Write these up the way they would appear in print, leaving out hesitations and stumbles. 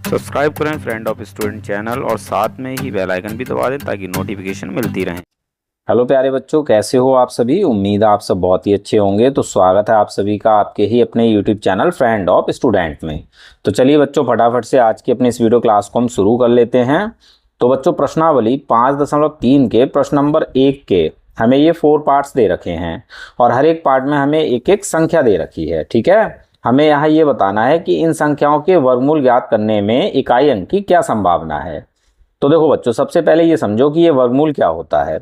Subscribe करें friend of student channel और साथ में ही बेल आइकन भी दबा दें ताकि नोटिफिकेशन मिलती रहे। हेलो प्यारे बच्चों, कैसे हो आप सभी। उम्मीद है आप सब बहुत ही अच्छे होंगे। तो स्वागत है आप सभी का आपके ही अपने YouTube channel friend of student में। तो चलिए बच्चों, फटाफट से आज की अपनी इस वीडियो क्लास को हम शुरू कर लेते हैं। तो बच्चों, प्रश्नावली 5.3 के प्रश्न नंबर 1 के हमें ये 4 पार्ट्स दे रखे हैं और हर एक पार्ट में हमें एक एक संख्या दे रखी है। ठीक है, हमें यहाँ ये बताना है कि इन संख्याओं के वर्गमूल ज्ञात करने में इकाई अंक की क्या संभावना है। तो देखो बच्चों, सबसे पहले ये समझो कि ये वर्गमूल क्या होता है।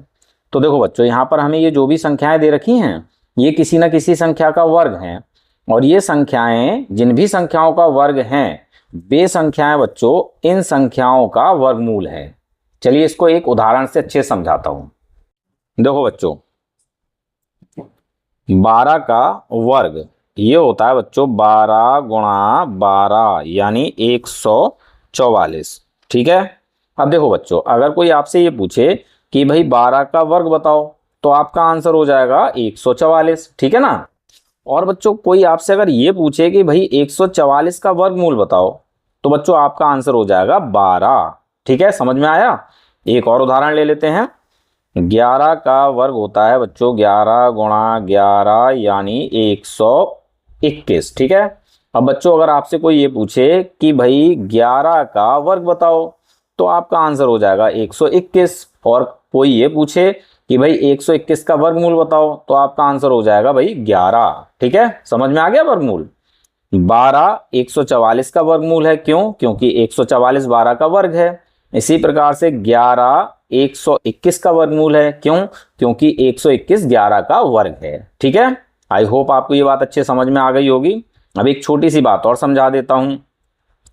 तो देखो बच्चों, यहाँ पर हमें ये जो भी संख्याएं दे रखी हैं ये किसी न किसी संख्या का वर्ग हैं और ये संख्याएं जिन भी संख्याओं का वर्ग हैं वे संख्याएं बच्चों इन संख्याओं का वर्गमूल है। चलिए इसको एक उदाहरण से अच्छे समझाता हूं। देखो बच्चों, 12 का वर्ग ये होता है बच्चों 12 गुणा 12 यानी 144। ठीक है, अब देखो बच्चों, अगर कोई आपसे ये पूछे कि भाई 12 का वर्ग बताओ तो आपका आंसर हो जाएगा 144। ठीक है ना। और बच्चों, कोई आपसे अगर ये पूछे कि भाई 144 का वर्गमूल बताओ तो बच्चों आपका आंसर हो जाएगा 12। ठीक है, समझ में आया। एक और उदाहरण ले लेते हैं। 11 का वर्ग होता है बच्चों 11 गुणा 11 यानी 121। ठीक है, अब बच्चों अगर आपसे कोई ये पूछे कि भाई 11 का वर्ग बताओ तो आपका आंसर हो जाएगा 121। और कोई ये पूछे कि भाई 121 का वर्गमूल बताओ तो आपका आंसर हो जाएगा भाई 11। ठीक है, समझ में आ गया। वर्गमूल 12 144 का वर्गमूल है। क्यों? क्योंकि 144 12 का वर्ग है। इसी प्रकार से 11 121 का वर्गमूल है। क्यों? क्योंकि 121 11 का वर्ग है। ठीक है, आई होप आपको ये बात अच्छे समझ में आ गई होगी। अब एक छोटी सी बात और समझा देता हूं।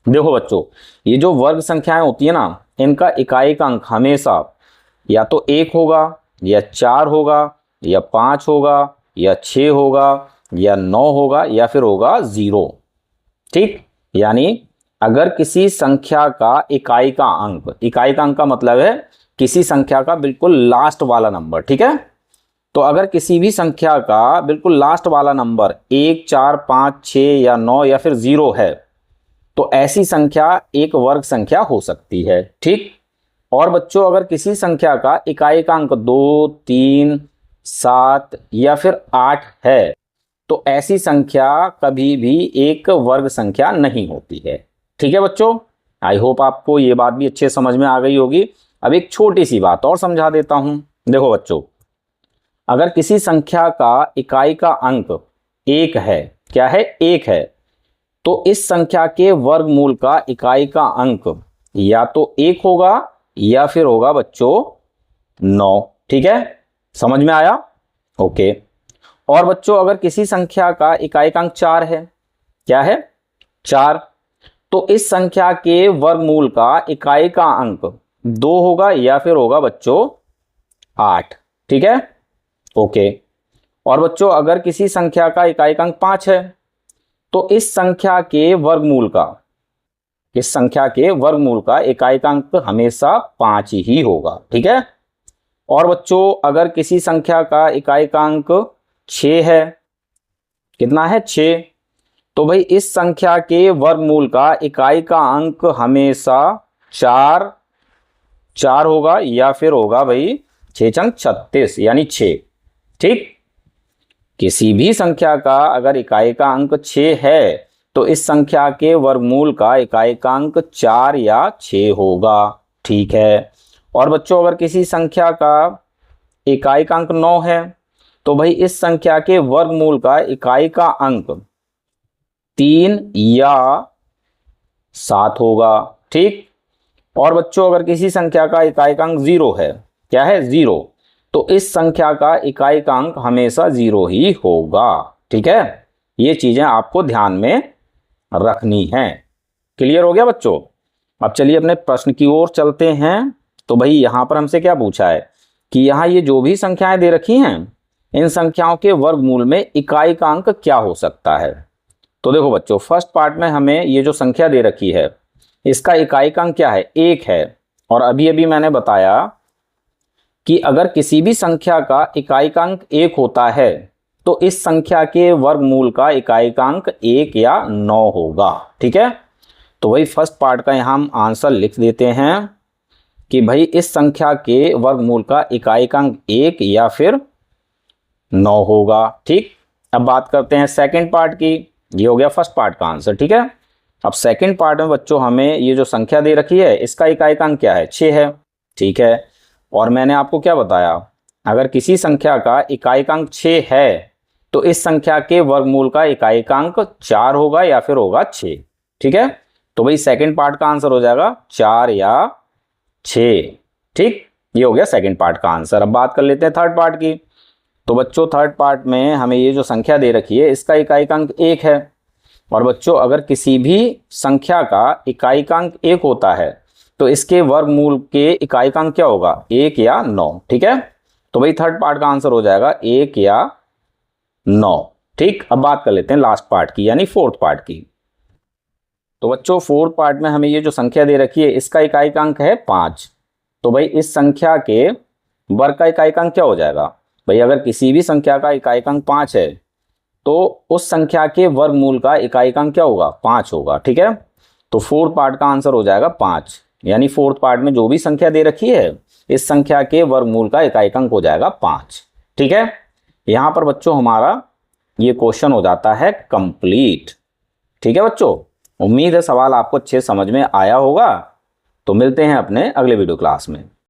देखो बच्चों, ये जो वर्ग संख्याएं होती है ना, इनका इकाई का अंक हमेशा या तो 1 होगा या 4 होगा या 5 होगा या 6 होगा या 9 होगा या फिर होगा 0। ठीक, यानी अगर किसी संख्या का इकाई का अंक का मतलब है किसी संख्या का बिल्कुल लास्ट वाला नंबर। ठीक है, तो अगर किसी भी संख्या का बिल्कुल लास्ट वाला नंबर 1 4 5 6 या 9 या फिर 0 है तो ऐसी संख्या एक वर्ग संख्या हो सकती है। ठीक, और बच्चों अगर किसी संख्या का इकाई का अंक 2 3 7 या फिर 8 है तो ऐसी संख्या कभी भी एक वर्ग संख्या नहीं होती है। ठीक है बच्चों, आई होप आपको ये बात भी अच्छे समझ में आ गई होगी। अब एक छोटी सी बात और समझा देता हूं। देखो बच्चों, अगर किसी संख्या का इकाई का अंक 1 है, क्या है? 1 है, तो इस संख्या के वर्गमूल का इकाई का अंक या तो 1 होगा या फिर होगा बच्चों 9। ठीक है, समझ में आया। ओके, और बच्चों अगर किसी संख्या का इकाई का अंक 4 है, क्या है? 4, तो इस संख्या के वर्गमूल का इकाई का अंक 2 होगा या फिर होगा बच्चों 8। ठीक है, ओके, और बच्चों अगर किसी संख्या का इकाई का अंक 5 है तो इस संख्या के वर्गमूल का इकाई का अंक हमेशा 5 ही होगा। ठीक है, और बच्चों अगर किसी संख्या का इकाई का अंक 6 है, कितना है? 6, तो भाई इस संख्या के वर्गमूल का इकाई का अंक हमेशा 4 होगा या फिर होगा भाई 6 छंग 36 यानी 6। ठीक, किसी भी संख्या का अगर इकाई का अंक 6 है तो इस संख्या के वर्गमूल का इकाई का अंक 4 या 6 होगा। ठीक है, और बच्चों अगर किसी संख्या का इकाई का अंक 9 है तो भाई इस संख्या के वर्गमूल का इकाई का अंक 3 या 7 होगा। ठीक, और बच्चों अगर किसी संख्या का इकाई का अंक 0 है, क्या है? 0, तो इस संख्या का इकाई का अंक हमेशा 0 ही होगा। ठीक है, ये चीजें आपको ध्यान में रखनी है। क्लियर हो गया बच्चों? अब चलिए अपने प्रश्न की ओर चलते हैं। तो भाई यहां पर हमसे क्या पूछा है कि यहां ये जो भी संख्याएं दे रखी हैं इन संख्याओं के वर्गमूल में इकाई का अंक क्या हो सकता है। तो देखो बच्चों, फर्स्ट पार्ट में हमें ये जो संख्या दे रखी है इसका इकाई का अंक क्या है? 1 है, और अभी अभी मैंने बताया कि अगर किसी भी संख्या का इकाई का अंक 1 होता है तो इस संख्या के वर्गमूल का इकाई का अंक 1 या 9 होगा। ठीक है, तो वही फर्स्ट पार्ट का यहाँ हम आंसर लिख देते हैं कि भाई इस संख्या के वर्गमूल का इकाईकांक 1 या फिर 9 होगा। ठीक, अब बात करते हैं सेकंड पार्ट की। ये हो गया फर्स्ट पार्ट का आंसर। ठीक है, अब सेकंड पार्ट में बच्चों हमें ये जो संख्या दे रखी है इसका इकाईकांक क्या है, 6 है। ठीक है, और मैंने आपको क्या बताया, अगर किसी संख्या का इकाईकांक 6 है तो इस संख्या के वर्गमूल का इकाईकांक 4 होगा या फिर होगा 6। ठीक है, तो भाई सेकंड पार्ट का आंसर हो जाएगा 4 या 6। ठीक, ये हो गया सेकंड पार्ट का आंसर। अब बात कर लेते हैं थर्ड पार्ट की। तो बच्चों थर्ड पार्ट में हमें ये जो संख्या दे रखी है इसका इकाईकांक 1 है। और बच्चों अगर किसी भी संख्या का इकाईकांक 1 होता है तो इसके वर्गमूल के इकाईकांक क्या होगा, 1 या 9। ठीक है, तो भाई थर्ड पार्ट का आंसर हो जाएगा 1 या 9। ठीक, अब बात कर लेते हैं लास्ट पार्ट की यानी फोर्थ पार्ट की। तो बच्चों फोर्थ पार्ट में हमें ये जो संख्या दे रखी है इसका इकाईकांक है 5। तो भाई इस संख्या के वर्ग का इकाईकांक क्या हो जाएगा, भाई अगर किसी भी संख्या का इकाईकांक 5 है तो उस संख्या के वर्गमूल का इकाईकांक क्या होगा, 5 होगा। ठीक है, तो फोर्थ पार्ट का आंसर हो जाएगा 5, यानी फोर्थ पार्ट में जो भी संख्या दे रखी है इस संख्या के वर्गमूल का इकाईकांक हो जाएगा 5। ठीक है, यहां पर बच्चों हमारा ये क्वेश्चन हो जाता है कंप्लीट। ठीक है बच्चों, उम्मीद है सवाल आपको अच्छे समझ में आया होगा। तो मिलते हैं अपने अगले वीडियो क्लास में।